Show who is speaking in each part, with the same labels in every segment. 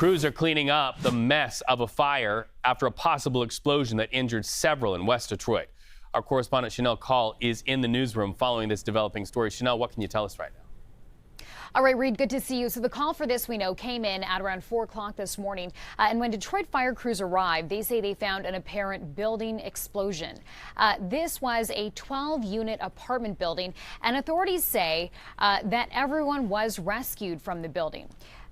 Speaker 1: Crews are cleaning up the mess of a fire after a possible explosion that injured several in West Detroit. Our correspondent Shanelle Kaul is in the newsroom following this developing story. Shanelle, what can you tell us right now?
Speaker 2: All right, Reed, good to see you. So the call for this, we know, came in at around 4 o'clock this morning. And when Detroit fire crews arrived, they say they found an apparent building explosion. This was a 12-unit apartment building, and authorities say that everyone was rescued from the building.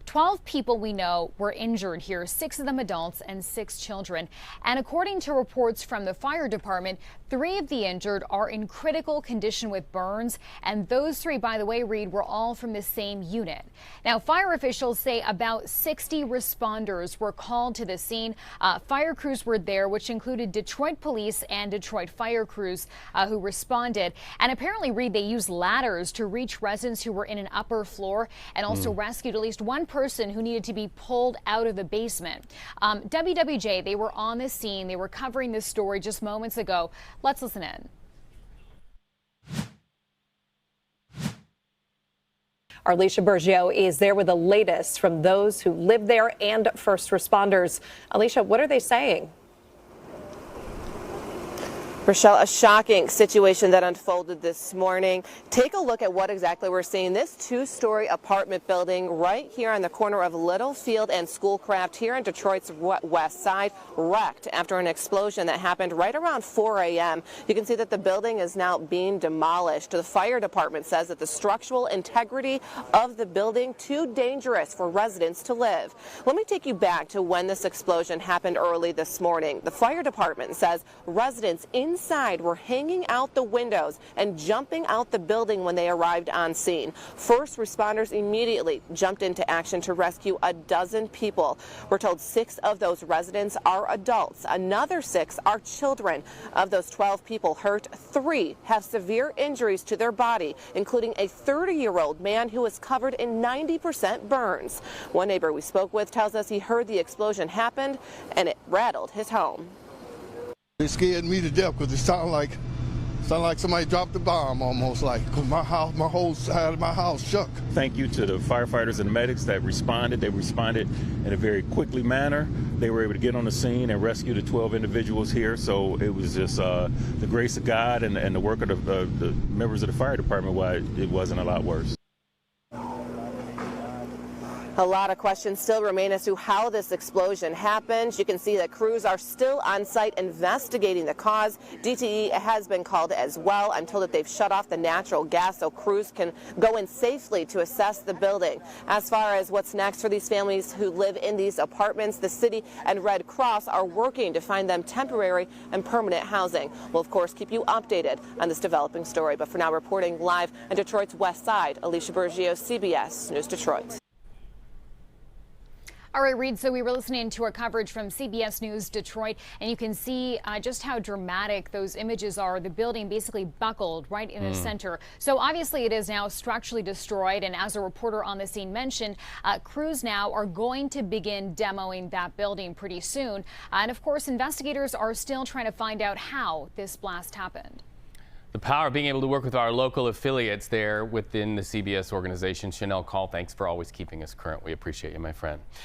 Speaker 2: 12 people we know were injured here, 6 of them adults and 6 children. And according to reports from the fire department, 3 of the injured are in critical condition with burns. And those 3, by the way, Reed, were all from the same unit. Now, fire officials say about 60 responders were called to the scene. Fire crews were there, which included Detroit police and Detroit fire crews who responded. And apparently, Reed, they used ladders to reach residents who were in an upper floor and also rescued at least one person who needed to be pulled out of the basement. WWJ, they were on the scene. They were covering this story just moments ago. Let's listen in.
Speaker 3: Our Alicia Bergio is there with the latest from those who live there and first responders. Alicia, what are they saying?
Speaker 4: Rochelle, a shocking situation that unfolded this morning. Take a look at what exactly we're seeing. This 2-story apartment building right here on the corner of Littlefield and Schoolcraft here in Detroit's west side wrecked after an explosion that happened right around 4 a.m. You can see that the building is now being demolished. The fire department says that the structural integrity of the building too dangerous for residents to live. Let me take you back to when this explosion happened early this morning. The fire department says residents inside were hanging out the windows and jumping out the building when they arrived on scene. First responders immediately jumped into action to rescue a dozen people. We're told 6 of those residents are adults. Another 6 are children. Of those 12 people hurt, 3 have severe injuries to their body, including a 30-year-old man who is covered in 90% burns. One neighbor we spoke with tells us he heard the explosion happened and it rattled his home.
Speaker 5: It scared me to death because it sounded like somebody dropped a bomb almost, like, because my whole side of my house shook.
Speaker 6: Thank you to the firefighters and medics that responded. They responded in a very quickly manner. They were able to get on the scene and rescue the 12 individuals here. So it was just the grace of God and the work of the members of the fire department why it wasn't a lot worse.
Speaker 4: A lot of questions still remain as to how this explosion happened. You can see that crews are still on site investigating the cause. DTE has been called as well. I'm told that they've shut off the natural gas so crews can go in safely to assess the building. As far as what's next for these families who live in these apartments, the city and Red Cross are working to find them temporary and permanent housing. We'll, of course, keep you updated on this developing story. But for now, reporting live on Detroit's west side, Alicia Bergio, CBS News Detroit.
Speaker 2: All right, Reed, so we were listening to our coverage from CBS News Detroit, and you can see just how dramatic those images are. The building basically buckled right in the center. So obviously it is now structurally destroyed, and as a reporter on the scene mentioned, crews now are going to begin demoing that building pretty soon. And of course, investigators are still trying to find out how this blast happened.
Speaker 1: The power of being able to work with our local affiliates there within the CBS organization. Shanelle Kaul, thanks for always keeping us current. We appreciate you, my friend.